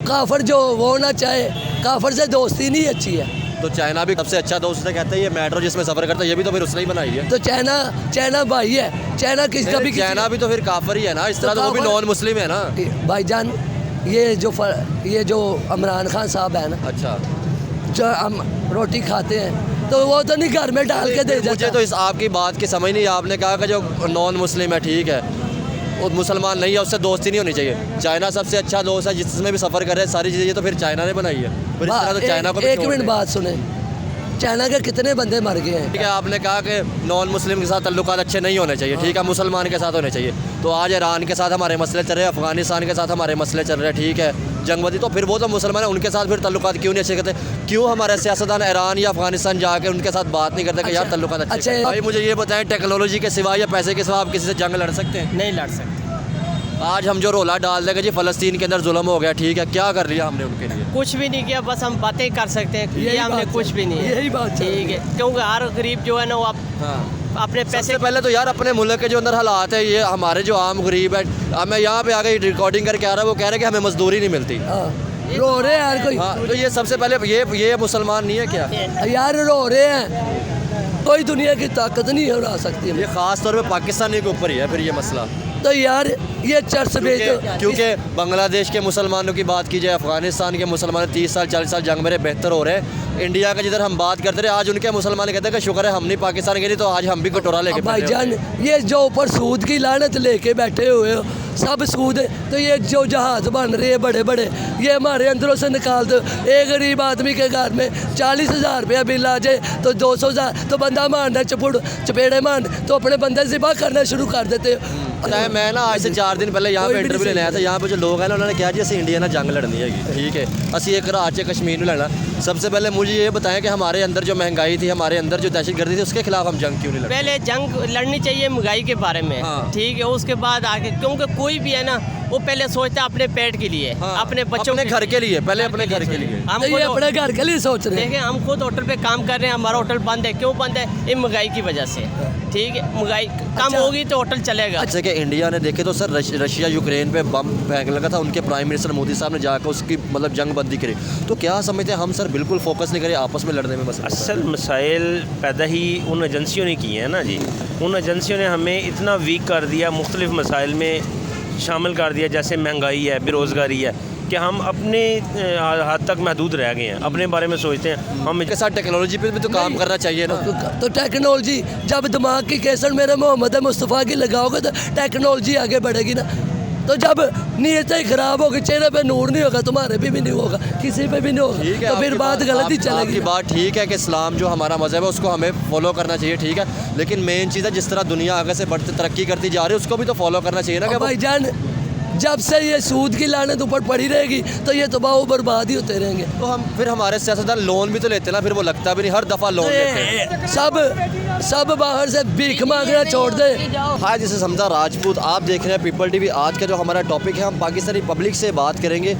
काफर जो वो ना चाहे, काफर से दोस्ती नहीं अच्छी है। तो चाइना भी सबसे अच्छा दोस्त है कहते हैं, ये मेट्रो जिसमें सफर करता है ये भी तो फिर उसने ही बनाई है। तो चाइना भाई है, चाइना किसका भी, चाइना भी तो फिर काफर ही है ना, इस तरह तो वो भी नॉन मुस्लिम है ना भाईजान। ये जो इमरान खान साहब है ना, अच्छा, जो हम रोटी खाते हैं तो वो तो नहीं घर में डाल के दे मुझे जाता। तो इस आपकी बात की समझ नहीं, आपने कहा कि जो नॉन मुस्लिम है ठीक है, वो मुसलमान नहीं है उससे दोस्ती नहीं होनी चाहिए। चाइना सबसे अच्छा दोस्त है, जिसमें भी सफ़र कर रहे हैं सारी चीज़ें, ये तो फिर चाइना ने बनाई है। फिर इस तरह तो चाइना को भी एक छोड़ मिनट दें। बात सुने, चाइना के कितने बंदे मर गए हैं। ठीक है, आपने कहा कि नॉन मुस्लिम के साथ ताल्लुकात अच्छे नहीं होने चाहिए, ठीक है, मुसलमान के साथ होने चाहिए। तो आज ईरान के साथ हमारे मसले चल रहे हैं, अफगानिस्तान के साथ हमारे मसले चल रहे हैं, ठीक है, जंगबंदी, तो फिर वो तो मुसलमान है, उनके साथ फिर ताल्लुकात क्यों नहीं अच्छे करते? क्यों हमारे सियासतदान ईरान या अफगानिस्तान जाके उनके साथ बात नहीं करते कि यार ताल्लुकात अच्छे अच्छा, करें? भाई मुझे ये बताएं, टेक्नोलॉजी के सिवा या पैसे के सिवा आप किसी से जंग लड़ सकते हैं? नहीं लड़ सकते। आज हम जो रोला डाल देंगे जी फ़लस्तीन के अंदर जुल्म हो गया, ठीक है, क्या कर लिया हमने उनके लिए? कुछ भी नहीं किया, बस हम बातें कर सकते हैं, यही ये हमने बात कुछ है, भी नहीं है। यही बात है। ठीक है, क्योंकि हर गरीब जो है ना वो अपने पैसे सबसे पहले तो यार अपने मुल्क के जो अंदर हालात है, ये हमारे जो आम गरीब है, अब मैं यहाँ पे आ गई रिकॉर्डिंग करके आ रहा हूँ, वो कह रहे हैं कि हमें मजदूरी नहीं मिलती। हाँ, रो रहे हैं यार कोई। हाँ, तो ये सबसे पहले ये मुसलमान नहीं है क्या? यार रो रहे हैं, कोई दुनिया की ताकत नहीं हरा सकती ये ख़ास तौर पे पाकिस्तानी के ऊपर ही है फिर ये मसला, तो यार ये चर्च बेच क्योंकि बांग्लादेश के मुसलमानों की बात की जाए, अफगानिस्तान के मुसलमान 30 साल 40 साल जंग में बेहतर हो रहे हैं। इंडिया का जिधर हम बात करते रहे, आज उनके मुसलमान कहते हैं कि शुक्र है हम नहीं पाकिस्तान के लिए, तो आज हम भी कटोरा लेके भाईजान ये जो ऊपर सूद की लानत लेके बैठे हुए हो, सब सूद है। तो ये जो जहाज बन रहे हैं बड़े बड़े, ये हमारे अंदरों से निकाल दो। एक गरीब आदमी के घर में 40,000 रुपया बिल आ जाए तो 200,000 तो बंदा मारना, चपेड़े मार तो अपने बंदे ज़िबा करना शुरू कर देते हो। मैं ना आज से 4 दिन पहले यहाँ पे इंटरव्यू लेने आया था, यहाँ पे जो लोग हैं ना उन्होंने कहा जी असं इंडिया ना जंग लड़नी है, ठीक है, असी एक राज कश्मीर में लड़ना। सबसे पहले मुझे ये बताएं कि हमारे अंदर जो महंगाई थी, हमारे अंदर जो दहशतगर्दी थी, उसके खिलाफ हम जंग क्यों नहीं लड़ते? पहले जंग लड़नी चाहिए महंगाई के बारे में, ठीक है, उसके बाद आगे, क्योंकि कोई भी है ना वो पहले सोचता है अपने पेट के लिए, अपने बच्चों अपने घर के लिए, पहले अपने घर के लिए। हम ये अपने घर के लिए सोच रहे हैं। देखिए हम खुद होटल पे काम कर रहे हैं, हमारा होटल बंद है, क्यों बंद है? ये महंगाई की वजह से, ठीक है, महंगाई कम होगी तो होटल चलेगा। जैसे कि इंडिया ने देखे तो सर रशिया यूक्रेन पे बम फेंकने लगा था, उनके प्राइम मिनिस्टर मोदी साहब ने जाकर उसकी मतलब जंग बंदी करी। तो क्या समझते हैं हम सर बिल्कुल फोकस नहीं करें आपस में लड़ने में? बस असल मसाइल पैदा ही उन एजेंसियों ने किए हैं ना जी, उन एजेंसियों ने हमें इतना वीक कर दिया, मुख्तलिफ मसाइल में शामिल कर दिया, जैसे महंगाई है, बेरोज़गारी है, कि हम अपने हद तक महदूद रह गए हैं, अपने बारे में सोचते हैं। हम इनके साथ टेक्नोलॉजी पे भी तो काम करना चाहिए ना। तो टेक्नोलॉजी जब दिमाग की केसर मेरे मोहम्मद मुस्तफ़ा की लगाओगे तो टेक्नोलॉजी आगे बढ़ेगी ना। तो जब नीयत ही खराब होगी, चेहरे पे नूर नहीं होगा, तुम्हारे भी नहीं होगा, किसी पे भी नहीं होगा, तो फिर बात गलत ही चलेगी। आपकी बात ठीक है कि इस्लाम जो हमारा मज़हब है उसको हमें फॉलो करना चाहिए, ठीक है, लेकिन मेन चीज़ है जिस तरह दुनिया आगे से बढ़ती तरक्की करती जा रही है उसको भी तो फॉलो करना चाहिए ना। भाईजान जब से ये सूद की लानत ऊपर पड़ी रहेगी तो ये तबाह बर्बाद ही होते रहेंगे। तो हम फिर हमारे सियासतदान लोन भी तो लेते ना, फिर वो लगता भी नहीं, हर दफ़ा लोन लेते हैं। सब बाहर से भीख मांगना छोड़ दे। हाय, जिसे समझा राजपूत, आप देख रहे हैं पीपल टीवी। आज का जो हमारा टॉपिक है, हम पाकिस्तानी पब्लिक से बात करेंगे।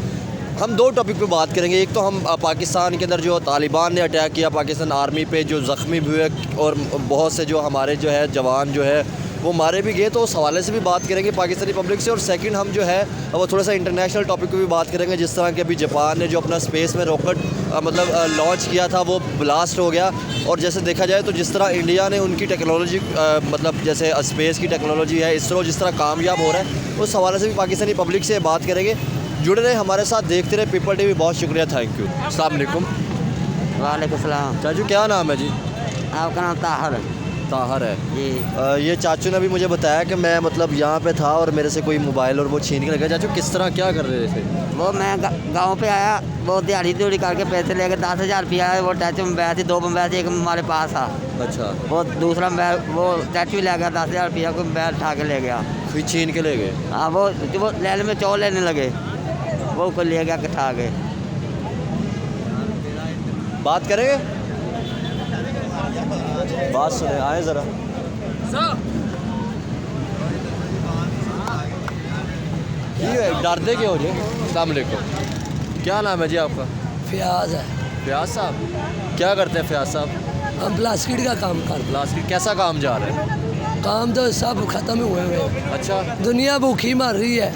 हम 2 टॉपिक पे बात करेंगे। एक तो हम पाकिस्तान के अंदर जो तालिबान ने अटैक किया पाकिस्तान आर्मी पे, जो ज़ख्मी भी हुए और बहुत से जो हमारे जो है जवान जो है वो मारे भी गए, तो उस हवाले से भी बात करेंगे पाकिस्तानी पब्लिक से। और सेकंड हम जो है वो थोड़ा सा इंटरनेशनल टॉपिक पे भी बात करेंगे, जिस तरह के अभी जापान ने जो अपना स्पेस में रॉकेट मतलब लॉन्च किया था वो ब्लास्ट हो गया। और जैसे देखा जाए तो जिस तरह इंडिया ने उनकी टेक्नोलॉजी मतलब जैसे स्पेस की टेक्नोलॉजी है, इसरो जिस तरह कामयाब हो रहा है, उस हवाले से भी पाकिस्तानी पब्लिक से बात करेंगे। जुड़े रहे हमारे साथ, देखते रहे पीपल टीवी। बहुत शुक्रिया, थैंक यू। अस्सलाम वालेकुम। वालेकुम सलाम। चाचू क्या नाम है जी? आपका नाम ताहर ताहर है जी। ये चाचू ने अभी मुझे बताया कि मैं मतलब यहाँ पे था और मेरे से कोई मोबाइल और वो छीन के लगा। चाचू किस तरह क्या कर रहे थे? वो मैं गांव पे आया, वो दिहाड़ी करके पैसे लेके 10,000 रुपया वो टच मोबाइल थी, 2 मोबाइल थे, एक हमारे पास था। अच्छा। वो दूसरा मोबाइल वो टच भी ले गया, 10,000 रुपया को मोबाइल उठा के ले गया, फिर छीन के ले गए? हाँ, वो लैल में चौल लेने लगे, वो को ले गया कटा के। बात करेंगे, बात सुने, आए ज़रा। डरते क्यों जी? अस्सलाम वालेकुम। क्या नाम है जी आपका? फयाज है। फयाज साहब क्या करते हैं? फयाज साहब हम प्लास्टिक का काम करते हैं। प्लास्टिक कैसा काम जा रहा है? काम तो सब खत्म हुए हुए हैं। अच्छा। दुनिया भूखी मर रही है।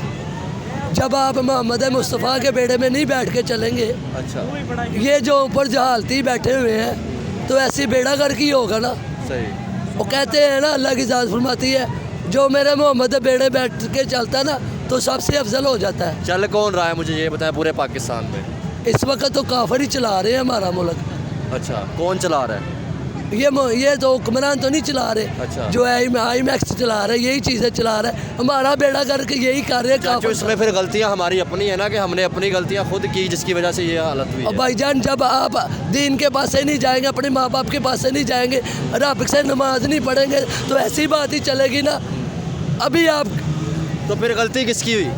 जब आप मोहम्मद मुस्तफ़ा के बेड़े में नहीं बैठ के चलेंगे, अच्छा ये जो ऊपर जहालती बैठे हुए हैं तो ऐसी बेड़ा गर्क ही होगा ना। सही। वो कहते हैं ना, अल्लाह की ज़ात फरमाती है जो मेरे मोहम्मद बेड़े बैठ के चलता है ना तो सबसे अफजल हो जाता है। चल कौन रहा है मुझे ये बताएं पूरे पाकिस्तान में? इस वक्त तो काफिर ही चला रहे हैं हमारा मुल्क। अच्छा कौन चला रहा है? ये तो हुक्मरान तो नहीं चला रहे, अच्छा। जो आई मैक्स चला रहे, यही चीज़ें चला रहे हैं। हमारा बेड़ा करके यही कर रहे हैं चाचू काफिर। इसमें फिर गलतियां हमारी अपनी है ना, कि हमने अपनी गलतियां खुद की जिसकी वजह से ये हालत हुई और है। भाईजान जब आप दीन के पास से नहीं जाएंगे, अपने माँ बाप के पास से नहीं जाएंगे, रब से नमाज नहीं पढ़ेंगे तो ऐसी बात ही चलेगी ना। अभी आप तो फिर गलती किसकी हुई?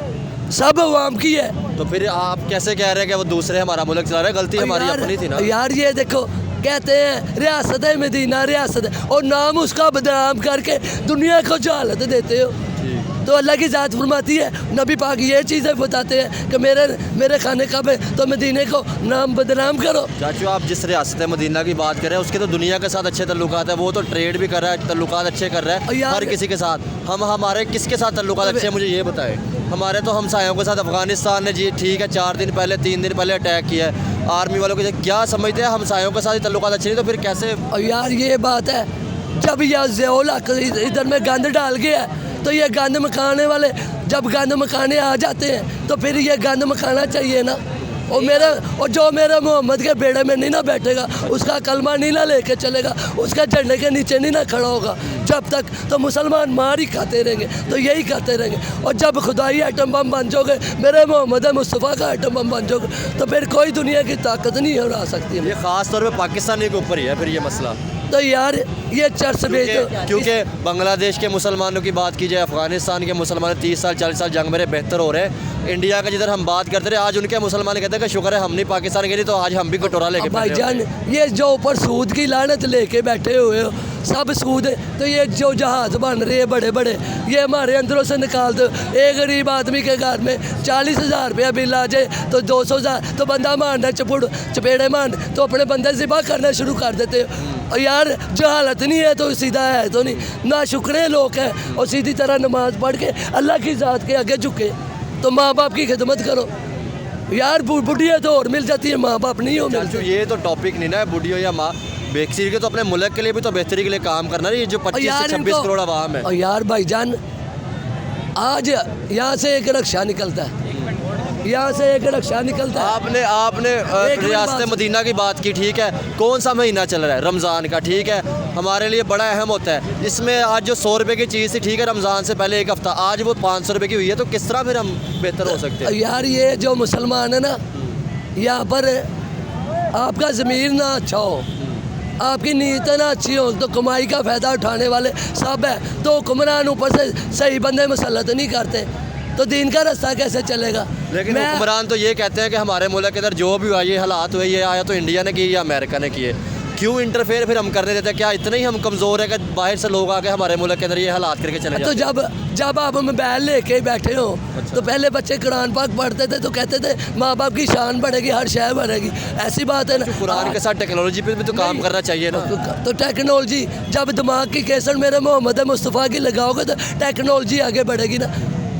सब अवाम की है। तो फिर आप कैसे कह रहे हैं कि वो दूसरे हमारा मुल्क चला रहे हैं? गलती हमारी अपनी थी ना। यार ये देखो, कहते हैं रियासत है मदीना रियासत है, और नाम उसका बदनाम करके दुनिया को जहालत देते हो। तो अल्लाह की ज़ात फरमाती है, नबी पाक ये चीज़ें बताते हैं कि मेरे खाने कब है तो मदीने को नाम बदनाम करो। चाचू आप जिस रियासत मदीना की बात कर रहे हैं उसके तो दुनिया के साथ अच्छे तल्लुकात है, वो तो ट्रेड भी कर रहा है, तल्लुकात अच्छे कर रहा है यार- हर किसी के साथ। हमारे किसके साथ तल्लुकात अच्छे हैं मुझे ये बताएं? हमारे तो हमसायों के साथ अफगानिस्तान ने जी ठीक है 4 दिन पहले 3 दिन पहले अटैक किया है आर्मी वालों के। क्या समझते हैं हमसायों के साथ ही तल्लुकात अच्छे नहीं तो फिर कैसे? और यार ये बात है, जब यह ज़ियोला इधर में गंद डाल गया तो ये गंद मकाने वाले जब गंद मकाने आ जाते हैं तो फिर ये गंद मकाना चाहिए ना। और जो मेरे मोहम्मद के बेड़े में नहीं ना बैठेगा, उसका कलमा नहीं ना लेके चलेगा, उसका झंडे के नीचे नहीं ना खड़ा होगा जब तक, तो मुसलमान मार ही खाते रहेंगे। तो यही करते रहेंगे। और जब खुदाई एटम बम बन जाओगे, मेरे मोहम्मद मुस्तफ़ा का एटम बम बन जाओगे, तो फिर कोई दुनिया की ताकत नहीं हरा सकती है। ये ख़ास तौर पे पाकिस्तानी के ऊपर ही है फिर ये मसला। तो यार ये चर्च बेच क्योंकि बांग्लादेश के मुसलमानों की बात की जाए, अफगानिस्तान के मुसलमान 30 साल 40 साल जंग में बेहतर हो रहे हैं। इंडिया का जिधर हम बात करते रहे, आज उनके मुसलमान कहते हैं कि शुक्र है हम नहीं पाकिस्तान के लिए, तो आज हम भी कटोरा लेके बैठे हैं। भाईजान ये जो ऊपर सूद की लानत लेके बैठे हुए हो, सब सूद है। तो ये जो जहाज़ बन रहे हैं बड़े बड़े, ये हमारे अंदरों से निकाल दो। एक गरीब आदमी के घर में 40,000 रुपया बिल आ जाए तो 200,000 तो बंदा मारना चपेड़े मार तो अपने बंदे ज़िबा करना शुरू कर देते हो। और यार जो हालत नहीं है तो सीधा है तो नहीं ना, शुक्र लोग हैं और सीधी तरह नमाज पढ़ के अल्लाह की ज़ात के आगे झुके। तो माँ बाप की खिदमत करो यार। बुढ़िया तो और मिल जाती है, माँ बाप नहीं हो चाचू मिलते। ये तो टॉपिक नहीं ना है बुढ़ियो या माँ बेकसी के, तो अपने मुल्क के लिए भी तो बेहतरी के लिए काम करना है। ये जो 25 से 26 करोड़ आवाम है। और यार भाईजान आज यहाँ से एक रक्षा निकलता है, यहाँ से एक रक्षा निकलता है। आपने एक मिनट रियासत बात- मदीना की बात की, ठीक है। कौन सा महीना चल रहा है? रमज़ान का, ठीक है, हमारे लिए बड़ा अहम होता है। इसमें आज जो 100 रुपये की चीज़ थी, ठीक है, रमज़ान से पहले एक हफ़्ता, आज वो 500 रुपये की हुई है, तो किस तरह फिर हम बेहतर हो सकते हैं? यार ये जो मुसलमान है ना, यहाँ पर आपका ज़मीर ना अच्छा हो, आपकी नीयत ना अच्छी हो, तो कमाई का फ़ायदा उठाने वाले सब है। तो हुक्मरान ऊपर से सही बंदे मुसल्लत नहीं करते तो दीन का रास्ता कैसे चलेगा? लेकिन हुक्मरान तो ये कहते हैं कि हमारे मुल्क के अंदर जो भी हुआ, ये हालात हुए, ये आया तो इंडिया ने किए या अमेरिका ने किए। क्यों इंटरफेयर फिर हम करने देते हैं? क्या इतने ही हम कमज़ोर है कि बाहर से लोग आके हमारे मुल्क के अंदर ये हालात करके चले तो जाते हैं? जब आप मोबाइल लेके बैठे हो तो पहले बच्चे कुरान पाक पढ़ते थे तो कहते थे माँ बाप की शान बढ़ेगी, हर शय बढ़ेगी। ऐसी बात है ना। कुरान के साथ टेक्नोलॉजी पे भी तो काम करना चाहिए ना। तो टेक्नोलॉजी जब दिमाग की केसर मेरे मोहम्मद मुस्तफ़ा की लगाओगे तो टेक्नोलॉजी आगे बढ़ेगी ना।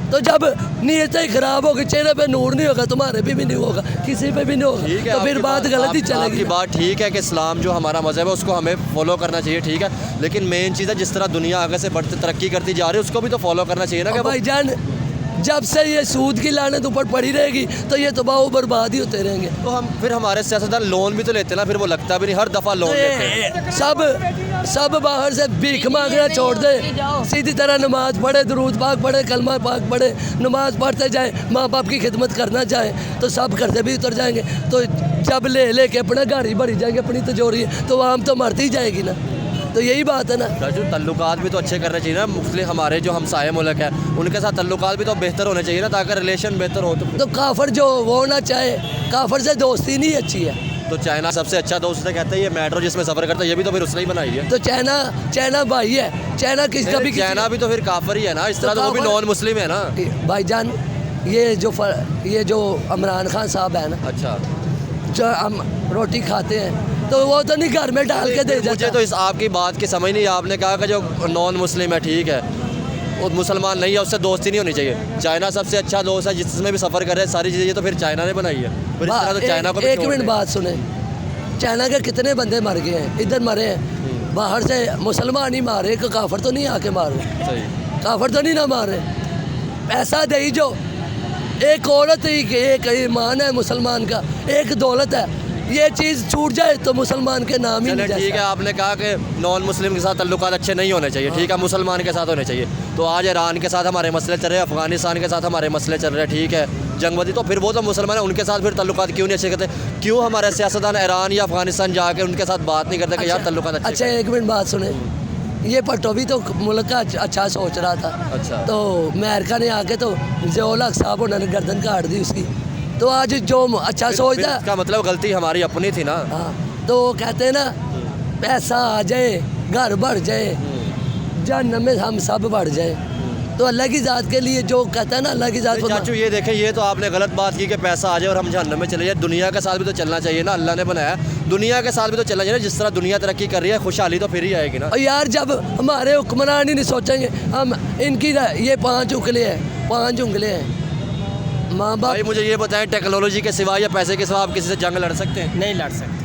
तो जब नीयत ही खराब होगी, चेहरे पे नूर नहीं होगा, तुम्हारे भी नहीं होगा, किसी पे भी नहीं होगा, ठीक है, तो फिर बात गलत ही चलेगी। आपकी बात ठीक है कि इस्लाम जो हमारा मज़हब है उसको हमें फॉलो करना चाहिए, ठीक है। लेकिन मेन चीज़ है जिस तरह दुनिया आगे से बढ़ती तरक्की करती जा रही है उसको भी तो फॉलो करना चाहिए ना। कि भाईजान जब से ये सूद की लानत ऊपर पड़ी रहेगी तो ये तबाह बर्बाद ही होते रहेंगे। तो हम फिर हमारे सियासतदान लोन भी तो लेते ना, फिर वो लगता भी नहीं, हर दफ़ा लोन लेते हैं। सब बाहर से भीख मांगना छोड़ दे, सीधी तरह नमाज पढ़े, दुरूद पाक पढ़े, कलमा पाक पढ़े, नमाज पढ़ते जाए, माँ बाप की खिदमत करना चाहे तो सब कर्जे भी उतर जाएंगे। तो जब ले के अपने घर ही भरी जाएंगे अपनी तिजोरी, तो आम तो मरती जाएगी ना। तो यही बात है ना। जो तल्लुकात भी तो अच्छे करने चाहिए ना। मुख्तलिफ हमारे जो हमसाये मुल्क है उनके साथ तल्लुकात भी तो बेहतर होने चाहिए ना, ताकि रिलेशन बेहतर हो। तो काफर जो वो होना चाहे, काफर से दोस्ती नहीं अच्छी है। तो चाइना सबसे अच्छा दोस्त है, कहते हैं ये मेट्रो जिसमें सफ़र करता है, ये भी तो फिर उसने ही बनाई है। तो चाइना भाई है, चाइना किसका भी चाइना भी तो फिर काफर ही है ना, इस तरह तो वो भी नॉन मुस्लिम है ना। भाईजान ये जो इमरान खान साहब है ना, अच्छा, जो हम रोटी खाते हैं तो वो तो नहीं घर में डाल के दे मुझे देता। तो इस आपकी बात की समझ नहीं। आपने कहा कि जो नॉन मुस्लिम है, ठीक है, मुसलमान नहीं है उससे दोस्ती नहीं होनी चाहिए। चाइना सबसे अच्छा दोस्त है, जिसमें भी सफ़र कर रहे हैं सारी चीज़ें, ये तो फिर चाइना ने बनाई है। फिर इस तरह तो चाइना को भी एक छोड़ मिनट दें। बात सुने, चाइना के कितने बंदे मर गए हैं, इधर मरे हैं, बाहर से मुसलमान ही मारे, कोई काफर तो नहीं आके मार रहे, सही। काफर तो नहीं ना मार रहे। पैसा दे जो, एक औरत ही, एक ईमान है मुसलमान का, एक दौलत है, ये चीज़ छूट जाए तो मुसलमान के नाम ही चलिए नहीं ठीक है, जाता। आपने कहा कि नॉन मुस्लिम के साथ ताल्लुकात अच्छे नहीं होने चाहिए, ठीक है, मुसलमान के साथ होने चाहिए। तो आज ईरान के साथ हमारे मसले चल रहे हैं, अफगानिस्तान के साथ हमारे मसले चल रहे हैं, ठीक है, जंगबदी, तो फिर वो तो मुसलमान है, उनके साथ फिर ताल्लुकात क्यों नहीं अच्छे करते? क्यों हमारे सियासतदान ईरान या अफगानिस्तान जाके उनके साथ बात नहीं करते कि यार ताल्लुकात अच्छे अच्छा एक मिनट बात सुने, ये भट्टो भी तो मुल्क का अच्छा सोच रहा था। अच्छा। तो अमेरिका ने आके तो ज़ियाउल हक साहब उन्होंने गर्दन काट दी उसकी। तो आज जो अच्छा फिर सोचता है, इसका मतलब गलती हमारी अपनी थी ना। हाँ, तो वो कहते हैं ना, पैसा आ जाए, घर बढ़ जाए, जन्नत में हम सब बढ़ जाए। तो अल्लाह की ज़ात के लिए जो कहता है ना, अल्लाह की ज़ात को चाचू ये देखें, ये तो आपने गलत बात की कि पैसा आ जाए और हम जहन्नम में चले जाए। दुनिया के साथ भी तो चलना चाहिए ना, अल्लाह ने बनाया, दुनिया के साथ भी तो चलना चाहिए ना। जिस तरह दुनिया तरक्की कर रही है, खुशहाली तो फिर ही आएगी ना। और यार जब हमारे हुक्मरान ही नहीं सोचेंगे, हम इनकी ये 5 उंगलियाँ हैं, 5 उंगलियाँ हैं, माँ बाप। भाई मुझे ये बताएं, टेक्नोलॉजी के सिवा या पैसे के सिवा आप किसी से जंग लड़ सकते हैं? नहीं लड़ सकते।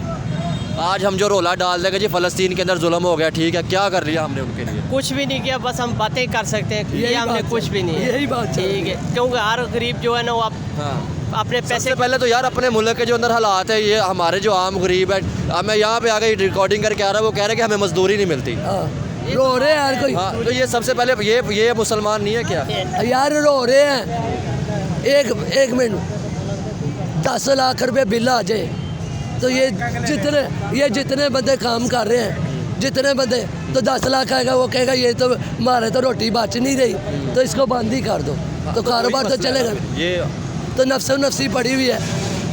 आज हम जो रोला डाल देंगे जी फ़लस्तीन के अंदर जुल्म हो गया, ठीक है, क्या कर लिया हमने उनके लिए? कुछ भी नहीं किया, बस हम बातें कर सकते हैं, यही ये हमने बात कुछ है, भी नहीं है। यही बात है। ठीक है, क्योंकि हर गरीब जो है ना वो अपने पैसे सबसे पहले तो यार अपने मुल्क के जो अंदर हालात है, ये हमारे जो आम गरीब है, अब मैं यहाँ पे आ गई रिकॉर्डिंग करके आ रहा हूँ, वो कह रहे हैं कि हमें मजदूरी नहीं मिलती। हाँ, रो रहे हैं यार कोई, हाँ, तो ये सबसे पहले ये मुसलमान नहीं है क्या? यार रो रहे हैं। एक मिनट, 10 लाख रुपए बिल आ जाए तो ये जितने बंदे काम कर रहे हैं, जितने बंदे, तो 10 लाख आएगा, वो कहेगा ये तो हमारे तो रोटी बच नहीं रही, तो इसको बंद ही कर दो, तो कारोबार तो चलेगा। ये तो नफ्सो नफ्सी पड़ी हुई है,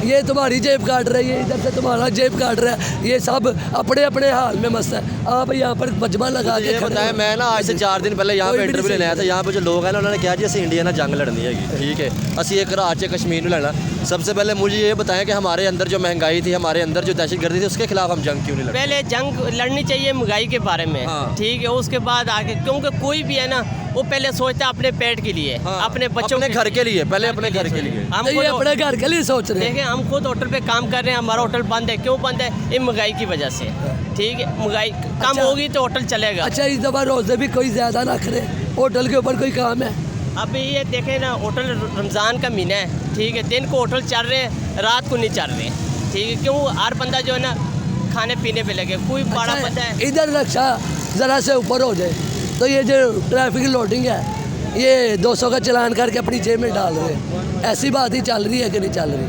ये तुम्हारी जेब काट रही है, इधर से तुम्हारा जेब काट रहा है, ये सब अपने अपने हाल में मस्त है। आप यहाँ पर मजमा लगा के ये खड़े बताया, हो। मैं ना आज से 4 दिन पहले यहाँ कोई पे भी इंटरव्यू नहीं लेने आया था। यहाँ पे जो लोग हैं ना, उन्होंने कहा जी असं इंडिया ना जंग लड़नी है, ठीक है, असं एक रात से कश्मीर में लड़ना। सबसे पहले मुझे ये बताएं कि हमारे अंदर जो महंगाई थी, हमारे अंदर जो दहशतगर्दी थी, उसके खिलाफ हम जंग क्यों नहीं लड़ते? पहले जंग लड़नी चाहिए महंगाई के बारे में। हाँ। ठीक है, उसके बाद आगे, क्योंकि कोई भी है ना वो पहले सोचता है अपने पेट के लिए, हाँ, अपने बच्चों अपने घर के लिए, पहले अपने घर के लिए। हम तो ये अपने घर के लिए सोच रहे हैं। देखें, हम खुद होटल पे काम कर रहे हैं, हमारा होटल बंद है, क्यों बंद है? ये महंगाई की वजह से। ठीक है, महंगाई कम अच्छा। होगी तो होटल चलेगा। अच्छा, इस दफ़ा रोज़े भी कोई ज़्यादा ना करे, होटल के ऊपर कोई काम है? अभी ये देखें ना, होटल रमज़ान का महीना है, ठीक है, दिन को होटल चल रहे हैं, रात को नहीं चल रहे, ठीक है, क्यों? हर बंदा जो है ना खाने पीने पे लगे, कोई बड़ा अच्छा, बंदा है। इधर रक्षा ज़रा से ऊपर हो जाए तो ये जो ट्रैफिक लोडिंग है, ये 200 का चलान करके अपनी जेब में डाल रहे हैं। ऐसी बात ही चल रही है कि नहीं चल रही?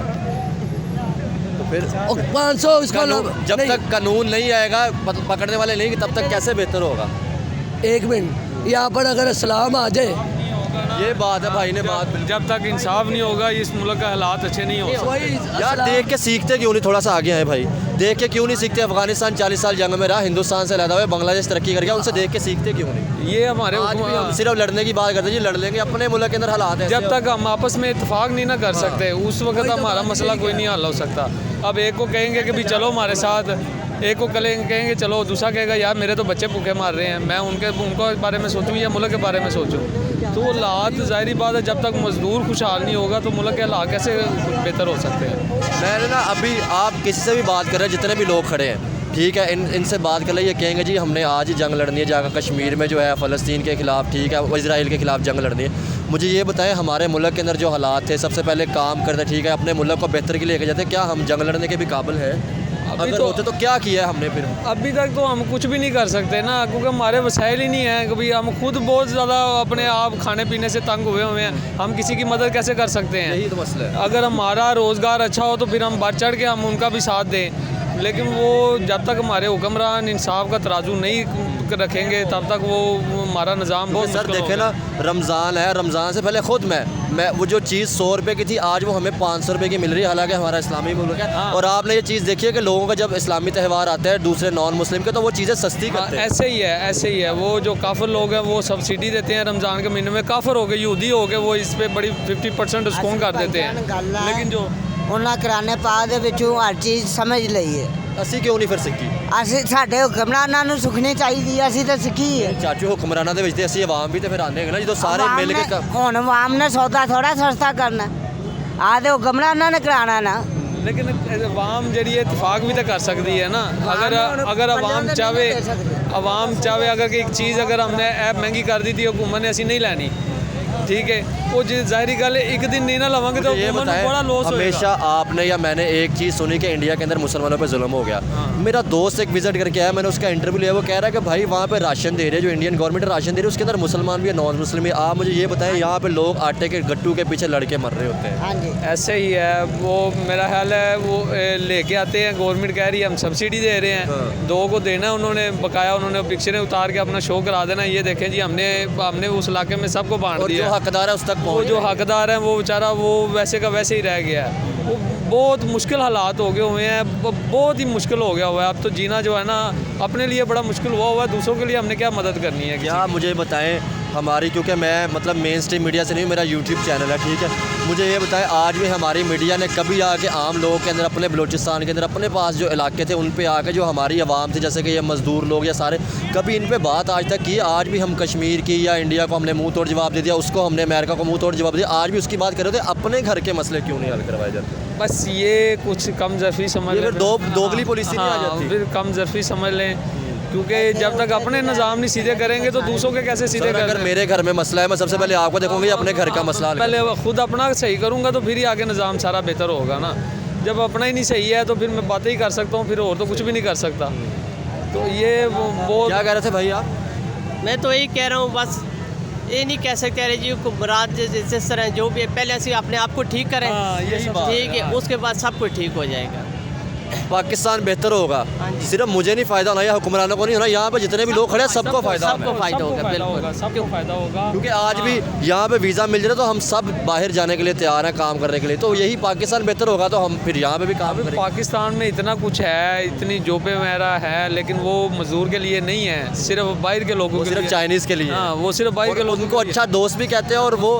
तो फिर और 500 इसको जब नहीं, तक कानून नहीं आएगा, पकड़ने वाले नहीं, तब तक कैसे बेहतर होगा? एक मिनट, यहाँ पर अगर इस्लाम आ जाए, ये बात है, भाई ने बात बिल्कुल। जब तक इंसाफ नहीं होगा इस मुल्क का हालात अच्छे नहीं हो सकते। वही यार इस्लाम- देख के सीखते क्यों नहीं? थोड़ा सा आगे आए भाई, देख के क्यों नहीं सीखते? अफगानिस्तान 40 साल जंग में रहा, हिंदुस्तान से अलग हुए, बांग्लादेश तरक्की कर गया, उनसे देख के सीखते क्यों नहीं? ये हमारे आज भी हम सिर्फ लड़ने की बात करते हैं जी, लड़ लेंगे, अपने मुल्क के अंदर हालात है। जब तक हम आपस में इत्तेफाक नहीं ना कर सकते, उस वक्त हमारा मसला कोई नहीं हल हो सकता। अब एक को कहेंगे कि भी चलो हमारे साथ, एक को कहेंगे चलो, दूसरा कहेगा यार मेरे तो बच्चे भूखे मार रहे हैं, मैं उनके बारे में सोचूं या मुल्क के बारे में सोचूं। तो हालात ज़ाहिरी बात है, जब तक मजदूर खुशहाल नहीं होगा तो मुल्क के हालात कैसे बेहतर हो सकते हैं? मैंने ना अभी, आप किसी से भी बात कर रहे हैं, जितने भी लोग खड़े हैं, ठीक है, इनसे बात कर ले, ये कहेंगे जी हमने आज ही जंग लड़नी है, जाकर कश्मीर में जो है फ़लस्तीन के ख़िलाफ़, ठीक है, इजराइल के ख़िलाफ़ जंग लड़नी है। मुझे ये बताएं, हमारे मुल्क के अंदर जो हालात थे, सबसे पहले काम करते, ठीक है, अपने मुल्क को बेहतर के लिए लेके जाते, क्या हम जंग लड़ने के भी काबिल है? अगर होते तो क्या किया है हमने फिर? अभी तक तो हम कुछ भी नहीं कर सकते ना, क्योंकि हमारे वसाइल ही नहीं हैं। कभी हम खुद बहुत ज़्यादा अपने आप खाने पीने से तंग हुए हैं, हम किसी की मदद कैसे कर सकते हैं? यही तो मसला है। अगर हमारा रोज़गार अच्छा हो तो फिर हम बढ़ चढ़ के हम उनका भी साथ दें, लेकिन वो जब तक हमारे हुक्मरान इंसाफ का तराजू नहीं रखेंगे तब तक वो हमारा निज़ाम बहुत सर मुश्किल देखे ना, होगा। रमज़ान है, रमज़ान से पहले खुद मैं वो जो चीज़ 100 रुपये की थी, आज वो हमें 500 रुपये की मिल रही है, हालांकि हमारा इस्लामी मुल्क है। हाँ। और आपने ये चीज़ देखी है कि लोगों का जब इस्लामी त्यौहार आते हैं दूसरे नॉन मुस्लिम के, तो वो चीज़ें सस्ती हाँ, करते हैं। ऐसे ही है, ऐसे ही है। वो जो काफिर लोग हैं वो सब्सिडी देते हैं रमज़ान के महीने में, काफिर हो गए, यहूदी हो गए, वो इस पर बड़ी 50% डिस्काउंट कर देते हैं। लेकिन जो ਉਹਨਾਂ ਕਿਰਾਣੇ ਪਾ ਦੇ ਵਿੱਚੋਂ ਹਰ ਚੀਜ਼ ਸਮਝ ਲਈ ਹੈ। ਅਸੀਂ ਕਿਉਂ ਨਹੀਂ ਫਿਰ ਸਿੱਖੀ? ਅਸੀਂ ਸਾਡੇ ਹੁਕਮਰਾਨਾਂ ਨੂੰ ਸੁਖਣੀ ਚਾਹੀਦੀ ਹੈ, ਅਸੀਂ ਤਾਂ ਸਿੱਖੀ ਹੈ। ਚਾਚੂ ਹੁਕਮਰਾਨਾਂ ਦੇ ਵਿੱਚ ਤੇ ਅਸੀਂ ਆਵਾਮ ਵੀ ਤੇ ਫਿਰ ਆਉਂਦੇ ਹੈਗੇ ਨਾ, ਜਦੋਂ ਸਾਰੇ ਆਵਾਮ ਮਿਲ ਕੇ ਨੇ- ਹੁਣ ਆਵਾਮ ਨੇ ਸੌਦਾ ਥੋੜਾ ਸਸਤਾ ਕਰਨਾ, ਆਹ ਤੇ ਹੁਕਮਰਾਨਾਂ ਨੇ ਕਰਾਣਾ ਨਾ। लेकिन अवाम जड़ी इतफाक भी तो कर सकती है ना। अगर अगर अवाम चाहे अगर कि एक चीज़ अगर हमने ऐप महंगी कर दी थी हुकूमत ने, असी नहीं लैनी, ठीक है, वो जाहिर गल है एक दिन नहीं ना लवांगे तो ये हुकूमत को बड़ा लॉस हमेशा होगा। आपने या मैंने एक चीज़ सुनी कि इंडिया के अंदर मुसलमानों पे जुल्म हो गया। मेरा दोस्त एक विजिट करके आया, मैंने उसका इंटरव्यू लिया, वो कह रहा है कि भाई वहाँ पे राशन दे रहे हैं, जो इंडियन गवर्नमेंट राशन दे रही है उसके अंदर मुसलमान भी है, नॉन मुस्लिम भी। आप मुझे ये बताएं, यहाँ पे लोग आटे के गट्टू के पीछे लड़के मर रहे होते हैं। हाँ जी, ऐसे ही है वो, मेरा ख्याल है वो लेके आते हैं, गवर्नमेंट कह रही है हम सब्सिडी दे रहे हैं, दो को देना उन्होंने बकाया, उन्होंने पिक्चरें उतार के अपना शो करा देना, ये देखें जी हमने उस इलाके में सबको बांट और जो दिया। हकदार है उस तक वो पहुँच जो हकदार है वो बेचारा वो वैसे का वैसे ही रह गया है। वो बहुत मुश्किल हालात हो गए हुए हैं, बहुत ही मुश्किल हो गया हुआ है। अब तो जीना जो है ना अपने लिए बड़ा मुश्किल हुआ है, दूसरों के लिए हमने क्या मदद करनी है? क्या मुझे बताएं हमारी, क्योंकि मैं मतलब मेन स्ट्रीम मीडिया से नहीं हूँ, मेरा यूट्यूब चैनल है, ठीक है, मुझे ये बताएं आज भी हमारी मीडिया ने कभी आके आम लोगों के अंदर, अपने बलूचिस्तान के अंदर अपने पास जो इलाके थे उन पे आके जो हमारी आवाम थी, जैसे कि ये मज़दूर लोग या सारे, कभी इन पे बात आज तक की? आज भी हम कश्मीर की या इंडिया को हमने मुंह तोड़ जवाब दे दिया, उसको हमने अमेरिका को मुंह तोड़ जवाब दिया, आज भी उसकी बात कर रहे थे, अपने घर के मसले क्यों नहीं हल करवाए जाते? बस ये कुछ कम ज़र्फ़ी समझ ये लें, फिर दोगली पॉलिसी नहीं आ जाती? फिर कम ज़र्फ़ी समझ लें, क्योंकि जब तक अपने निज़ाम नहीं सीधे करेंगे तो दूसरों के कैसे सीधे सर, अगर करेंगे? मेरे घर में मसला है, मैं सबसे पहले आपको देखूंगी अपने घर का मसला हल पहले खुद अपना सही करूँगा तो फिर ही आगे निज़ाम सारा बेहतर होगा ना। जब अपना ही नहीं सही है तो फिर मैं बातें ही कर सकता हूँ, फिर और तो कुछ भी नहीं कर सकता। तो ये वो क्या कह रहे थे भाई आप? मैं तो यही कह रहा हूँ, बस ये नहीं कह सकते अरे जी हुक्मरान जिस तरह जो भी है, पहले ऐसे अपने आप को ठीक करें, हाँ, यही बात ठीक है, उसके बाद सब कुछ ठीक हो जाएगा। पाकिस्तान बेहतर होगा, हाँ जी। सिर्फ मुझे नहीं फ़ायदा होना या हुक्मरानों को नहीं होना, यहाँ पे जितने भी लोग खड़े हैं सबको फ़ायदा होना है। सबको फ़ायदा होगा, बिल्कुल। सबको फ़ायदा होगा। क्योंकि आज भी यहाँ पे वीज़ा मिल जाए तो हम सब बाहर जाने के लिए तैयार हैं, काम करने के लिए, तो यही पाकिस्तान बेहतर होगा तो हम फिर यहाँ पे भी काम अभी करेंगे। पाकिस्तान में इतना कुछ है, इतनी जॉबें वगैरह है, लेकिन वो मजदूर के लिए नहीं है, सिर्फ बाहर के लोगों वो के सिर्फ लिए। चाइनीज़ के लिए हाँ, वो सिर्फ बाहर के और लोगों उनको के लिए। अच्छा दोस्त भी कहते हैं, और वो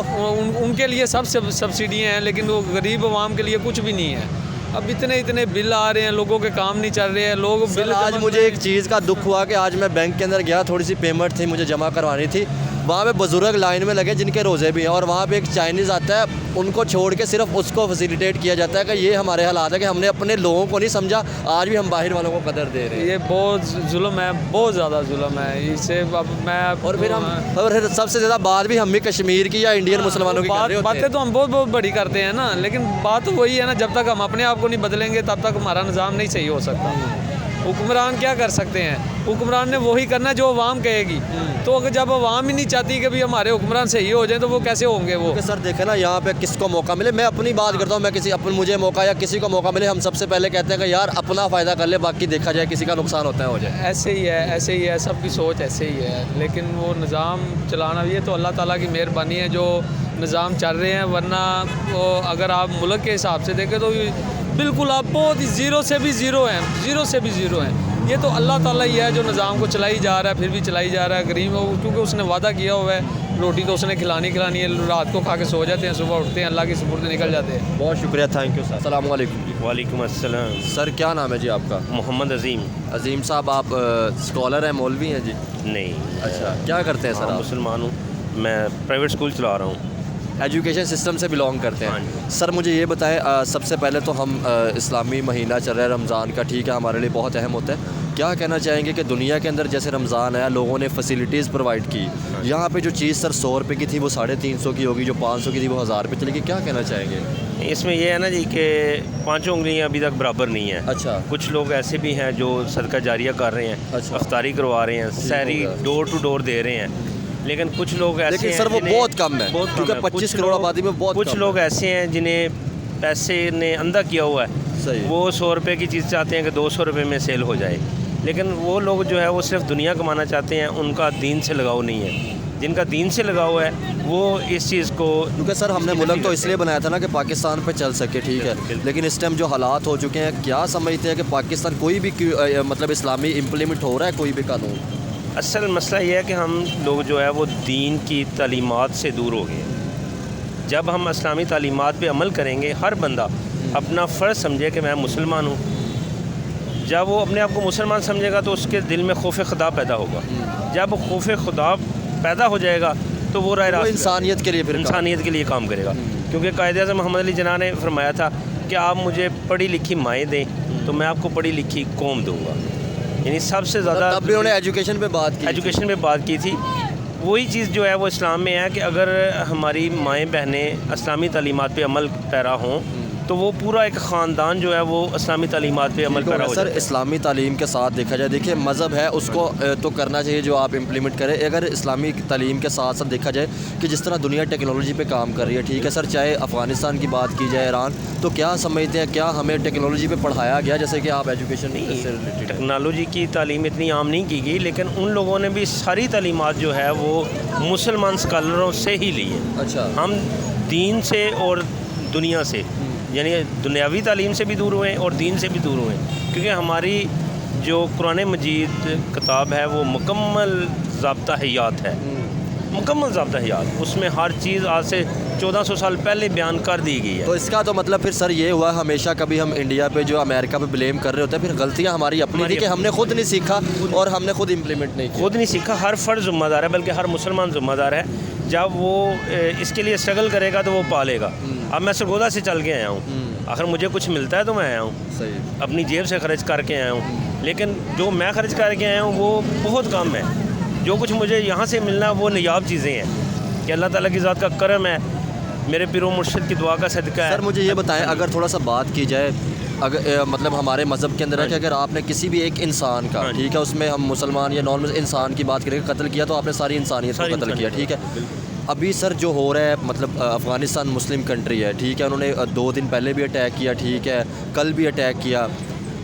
उनके लिए सब सब्सिडियाँ हैं, लेकिन वो गरीब आवाम के लिए कुछ भी नहीं है। अब इतने बिल आ रहे हैं, लोगों के काम नहीं चल रहे हैं, लोग बिल आज जमा मुझे एक चीज़ का दुख हुआ कि आज मैं बैंक के अंदर गया, थोड़ी सी पेमेंट थी मुझे जमा करवानी थी, वहाँ पे बुजुर्ग लाइन में लगे जिनके रोज़े भी हैं, और वहाँ पे एक चाइनीज़ आता है, उनको छोड़ के सिर्फ उसको फैसिलिटेट किया जाता है कि ये हमारे हालात है कि हमने अपने लोगों को नहीं समझा, आज भी हम बाहर वालों को कदर दे रहे हैं। ये बहुत जुल्म है, बहुत ज़्यादा जुल्म है। इससे अब मैं और फिर सबसे ज़्यादा बात भी हम भी कश्मीर की या इंडियन मुसलमानों की कर रहे होते बातें हैं। तो हम बहुत बड़ी करते हैं ना, लेकिन बात तो वही है ना, जब तक हम अपने आप को नहीं बदलेंगे तब तक हमारा निज़ाम नहीं सही हो सकता। हुक्मरान क्या कर सकते हैं? हुक्मरान ने वही करना है जो अवाम कहेगी। तो अगर जब अवाम ही नहीं चाहती कि भाई हमारे हुक्मरान सही हो जाए तो वो कैसे होंगे? वो क्योंकि सर देखे ना, यहाँ पे किसको मौका मिले, मैं अपनी बात करता हूँ, मैं मुझे मौका या किसी को मौका मिले, हम सबसे पहले कहते हैं कि यार अपना फ़ायदा कर ले, बाकी देखा जाए, किसी का नुकसान होता है हो जाए। ऐसे ही है, सबकी सोच ऐसे ही है, लेकिन वो निज़ाम चलाना, ये तो अल्लाह ताला की मेहरबानी है जो निज़ाम चल रहे हैं, वरना वो अगर आप मुल्क के हिसाब से देखें तो बिल्कुल आप बहुत ही ज़ीरो से भी ज़ीरो हैं। ये तो अल्लाह ताला ही है जो निज़ाम को चलाई जा रहा है, फिर भी चलाई जा रहा है। गरीब क्योंकि उसने वादा किया हुआ है, रोटी तो उसने खिलानी है, रात को खा के सो जाते हैं, सुबह उठते हैं, अल्लाह की सुपुर्द निकल जाते हैं। बहुत शुक्रिया, थैंक यू सर। अस्सलाम वालेकुम। वालेकुम अस्सलाम। सर क्या नाम है जी आपका? मोहम्मद अजीम। अजीम साहब, आप स्कॉलर हैं, मौलवी हैं जी? नहीं। अच्छा, क्या करते हैं सर आप? मुसलमान हूँ, मैं प्राइवेट स्कूल चला रहा हूँ। एजुकेशन सिस्टम से बिलोंग करते हाँ हैं। सर मुझे ये बताएं, सबसे पहले तो हम इस्लामी महीना चल रहा है रमज़ान का, ठीक है, हमारे लिए बहुत अहम होता है। क्या कहना चाहेंगे कि दुनिया के अंदर जैसे रमज़ान आया, लोगों ने फैसिलिटीज़ प्रोवाइड की, यहाँ पे जो चीज़ सर 100 रुपये की थी वो 350 की होगी, जो 500 की थी वो 1000 रुपये चलेगी, क्या कहना चाहेंगे? इसमें यह है ना जी कि पाँचों उंगलियाँ अभी तक बराबर नहीं है। अच्छा। कुछ लोग ऐसे भी हैं जो सदका जारिया कर रहे हैं, अच्छा। अफ्तारी करवा रहे हैं, सहरी डोर टू डोर दे रहे हैं, लेकिन कुछ लोग ऐसे लेकिन हैं सर वो जिन्हें- बहुत कम है, बहुत कम क्योंकि है। 25 करोड़ आबादी में बहुत कुछ कम लोग है। ऐसे हैं जिन्हें पैसे ने अंधा किया हुआ है, सही। वो 100 रुपये की चीज़ चाहते हैं कि 200 रुपये में सेल हो जाए, लेकिन वो लोग जो है वो सिर्फ दुनिया कमाना चाहते हैं, उनका दीन से लगाव नहीं है। जिनका दीन से लगाव है वो इस चीज़ को, क्योंकि सर हमने मुल्क तो इसलिए बनाया था ना कि पाकिस्तान पे चल सके, ठीक है, लेकिन इस टाइम जो हालात हो चुके हैं, क्या समझते हैं कि पाकिस्तान कोई भी मतलब इस्लामी इम्प्लीमेंट हो रहा है कोई भी कानून? असल मसला ये है कि हम लोग जो है वो दीन की तालीमात से दूर हो गए। जब हम इस्लामी तालीमात पे अमल करेंगे, हर बंदा अपना फ़र्ज़ समझे कि मैं मुसलमान हूँ। जब वो अपने आप को मुसलमान समझेगा तो उसके दिल में खौफ खुदा पैदा होगा। जब खौफ खुदा पैदा हो जाएगा तो वो राह रास्त इंसानियत के लिए फिर इंसानियत के लिए काम करेगा। क्योंकि कायद-ए-आज़म मोहम्मद अली जिन्ना ने फरमाया था कि आप मुझे पढ़ी लिखी माएँ दें तो मैं आपको पढ़ी लिखी कौम दूँगा। यानी सबसे ज़्यादा तब भी उन्होंने एजुकेशन पे बात की। एजुकेशन पे बात की थी। वही चीज़ जो है वो इस्लाम में है कि अगर हमारी माएँ बहनें इस्लामी तालीमात पे अमल पैरा हों तो वो पूरा एक ख़ानदान जो है वो इस्लामी तालीमात पे अमल पैरा हो सर जाता है। इस्लामी तालीम के साथ देखा जाए, देखिए मज़हब है उसको तो करना चाहिए जो आप इम्प्लीमेंट करें। अगर इस्लामी तालीम के साथ साथ देखा जाए कि जिस तरह दुनिया टेक्नोलॉजी पे काम कर रही है, ठीक है सर, चाहे अफ़गानिस्तान की बात की जाए, ईरान, तो क्या समझते हैं, क्या हमें टेक्नोलॉजी पे पढ़ाया गया जैसे कि आप एजुकेशन से रिलेटेड? टेक्नोलॉजी की तालीम इतनी आम नहीं की गई, लेकिन उन लोगों ने भी सारी तालीमात जो है वो मुसलमान स्कॉलरों से ही ली है। अच्छा। हम दीन से और दुनिया से, यानी दुनियावी तालीम से भी दूर हुए और दीन से भी दूर हुए, क्योंकि हमारी जो कुरान मजीद किताब है वो मुकम्मल ज़ाब्ता हयात है, मुकम्मल ज़ाब्ता हयात। उसमें हर चीज़ आज से 1400 साल पहले बयान कर दी गई है। तो इसका तो मतलब फिर सर ये हुआ, हमेशा कभी हम इंडिया पे जो अमेरिका पे ब्लेम कर रहे होते हैं, फिर गलतियां हमारी अपनी थी कि हमने खुद नहीं सीखा और हमने खुद इम्प्लीमेंट नहीं किया। खुद नहीं सीखा। हर फ़र्द ज़िम्मेदार है, बल्कि हर मुसलमान ज़िम्मेदार है। जब वो इसके लिए स्ट्रगल करेगा तो वो पालेगा। अब मैं सरगोदा से चल के आया हूँ, आखिर मुझे कुछ मिलता है तो मैं आया हूँ, सही, अपनी जेब से खर्च करके आया हूँ। लेकिन जो मैं खर्च करके आया हूँ वो बहुत कम है। जो कुछ मुझे यहाँ से मिलना वो नायाब चीज़ें हैं कि अल्लाह ताला की ज़ात का करम है, मेरे पीरो मुर्शिद की दुआ का सदका है। सर मुझे ये बताएं, अगर थोड़ा सा बात की जाए, अगर मतलब हमारे मज़हब के अंदर है कि अगर आपने किसी भी एक इंसान का, ठीक है, उसमें हम मुसलमान या नॉन इंसान की बात करेंगे, कत्ल किया तो आपने सारी इंसानियत को कत्ल किया, ठीक है। अभी सर जो हो रहा है, मतलब अफ़गानिस्तान मुस्लिम कंट्री है, ठीक है, उन्होंने 2 दिन पहले भी अटैक किया, ठीक है, कल भी अटैक किया।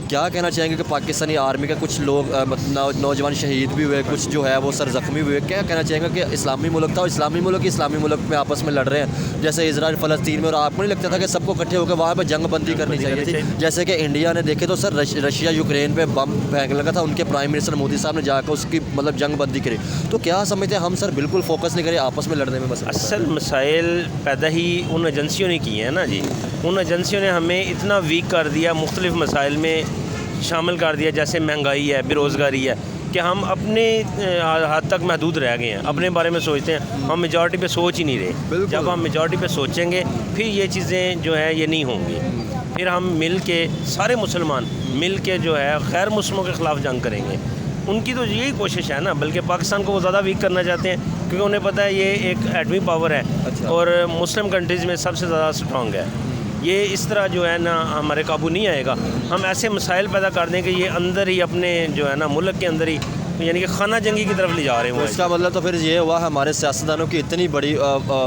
क्या कहना चाहेंगे कि पाकिस्तानी आर्मी के कुछ लोग मतलब नौजवान शहीद भी हुए, कुछ जो है वो सर ज़ख्मी हुए, क्या कहना चाहेंगे कि इस्लामी मुल्क था और इस्लामी मुल्क में आपस में लड़ रहे हैं, जैसे इजराइल फ़लस्तीन में, और आपको नहीं लगता था कि सबको इकट्ठे होकर वहाँ पर जंग बंदी करनी चाहिए थी? जैसे कि इंडिया ने देखे तो सर रशिया यूक्रेन पे बम फेंकने लगा था, उनके प्राइम मिनिस्टर मोदी साहब ने जाकर उसकी मतलब जंग बंदी करी। तो क्या समझते हैं हम सर बिल्कुल फोकस नहीं करें आपस में लड़ने में? बस असल मसाइल पैदा ही उन एजेंसियों ने किए हैं ना जी। उन एजेंसियों ने हमें इतना वीक कर दिया, मुख्तलिफ मसाइल में शामिल कर दिया, जैसे महंगाई है, बेरोज़गारी है, कि हम अपने हद तक महदूद रह गए हैं। अपने बारे में सोचते हैं, हम मेजॉरिटी पे सोच ही नहीं रहे। जब हम मेजॉरिटी पे सोचेंगे फिर ये चीज़ें जो है ये नहीं होंगी। फिर हम मिल के, सारे मुसलमान मिल के जो है गैर मुस्लिमों के ख़िलाफ़ जंग करेंगे। उनकी तो यही कोशिश है ना, बल्कि पाकिस्तान को वो ज़्यादा वीक करना चाहते हैं, क्योंकि उन्हें पता है ये एक एटमी पावर है। अच्छा। और मुस्लिम कंट्रीज़ में सबसे ज़्यादा स्ट्रॉन्ग है। ये इस तरह जो है ना हमारे काबू नहीं आएगा। हम ऐसे मसाइल पैदा कर दें कि ये अंदर ही अपने जो है ना मुल्क के अंदर ही, यानी कि खाना जंगी की तरफ ले जा रहे हैं। इसका मतलब तो फिर ये हुआ हमारे सियासतदानों की इतनी बड़ी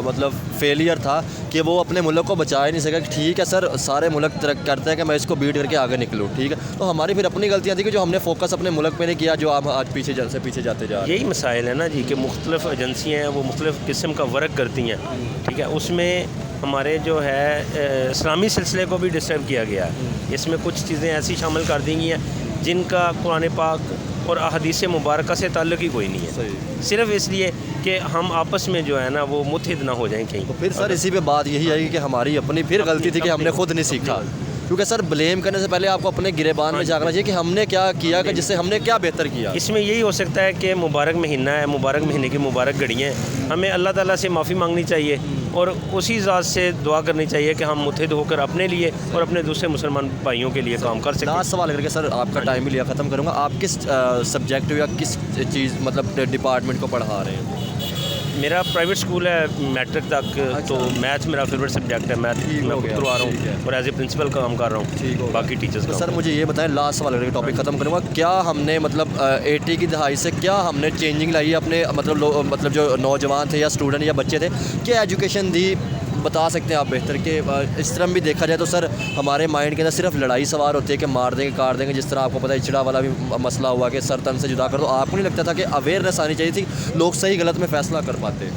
मतलब फेलियर था कि वो अपने मुल्क को बचा ही नहीं सका। ठीक है सर, सारे मुल्क तरक्की करते हैं कि मैं इसको बीट करके आगे निकलूँ, ठीक है, तो हमारी फिर अपनी गलतियाँ थी कि जो हमने फोकस अपने मुल्क पे नहीं किया, जो हम आज पीछे जाते जा रहे हैं। यही मसाइल है ना जी, कि मुख्तलिफ एजेंसियाँ हैं वो मुख्तलिफ किस्म का वर्क करती हैं, ठीक है। उसमें हमारे जो है इस्लामी सिलसिले को भी डिस्टर्ब किया गया है। इसमें कुछ चीज़ें ऐसी शामिल कर दी गई हैं जिनका कुरान पाक और अहदीस मुबारक से ताल्लुक़ ही कोई नहीं है, सिर्फ इसलिए कि हम आपस में जो है ना वो मुत्हिद ना हो जाएं कहीं। तो फिर सर इसी पे बात यही आएगी कि हमारी अपनी फिर गलती थी कि हमने खुद नहीं सीखा। क्योंकि सर ब्लेम करने से पहले आपको अपने गिरेबान में झांकना चाहिए कि हमने क्या किया, कि जिससे हमने क्या बेहतर किया। इसमें यही हो सकता है कि मुबारक महीना है, मुबारक महीने की मुबारक घड़ियाँ हैं, हमें अल्लाह ताला से माफ़ी मांगनी चाहिए और उसी ज़ात से दुआ करनी चाहिए कि हम मुत्हिद होकर अपने लिए और अपने दूसरे मुसलमान भाइयों के लिए काम कर सकें। लास्ट सवाल करके सर आपका टाइम भी लिया, ख़त्म करूँगा। आप किस सब्जेक्ट या किस चीज़ मतलब डिपार्टमेंट को पढ़ा रहे हैं? मेरा प्राइवेट स्कूल है मैट्रिक तक। तो मैथ मेरा फेवरेट सब्जेक्ट है, मैथ मैं खुद करवा रहा हूँ और एज ए प्रिंसिपल काम कर रहा हूँ, बाकी टीचर्स का। सर मुझे ये बताएं, लास्ट सवाल करके टॉपिक ख़त्म करूँगा, क्या हमने मतलब 80 की दहाई से क्या हमने चेंजिंग लाई है अपने मतलब जो नौजवान थे या स्टूडेंट या बच्चे थे, क्या एजुकेशन दी, बता सकते हैं आप बेहतर? कि इस तरह भी देखा जाए तो सर हमारे माइंड के अंदर सिर्फ लड़ाई सवार होती है कि मार देंगे काट देंगे, जिस तरह आपको पता है चिड़ा वाला भी मसला हुआ कि सर तन से जुदा कर दो। आपको नहीं लगता था कि अवेयरनेस आनी चाहिए थी, लोग सही गलत में फ़ैसला कर पाते?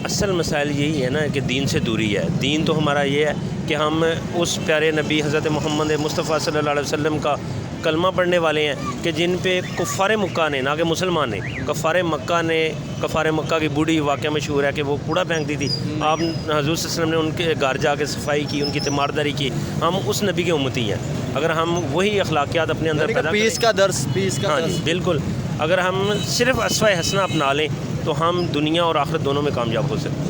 असल मसाइल यही है ना कि दीन से दूरी है। दीन तो हमारा ये है कि हम उस प्यारे नबी हज़रत मोहम्मद मुस्तफ़ा सल्लल्लाहु अलैहि वसल्लम का कलमा पढ़ने वाले हैं कि जिन पे कुफ़ार मक्का ने, ना कि मुसलमान ने, कुफ़ार मक्का ने कफ़ार मक्का की बूढ़ी वाक़या मशहूर है कि वो कूड़ा फेंकती थी, आप हज़ूर सल्लल्लाहु अलैहि वसल्लम ने उनके घर जाके सफाई की, उनकी तीमारदारी की। हम उस नबी के उम्मती हैं। अगर हम वही अखलाकियात अपने अंदर पैदा पीस का दर्स, पीस का हाँ दर्स। जी बिल्कुल, अगर हम सिर्फ़ अस्वा हसना अपना लें तो हम दुनिया और आखिरत दोनों में कामयाब हो सकते हैं।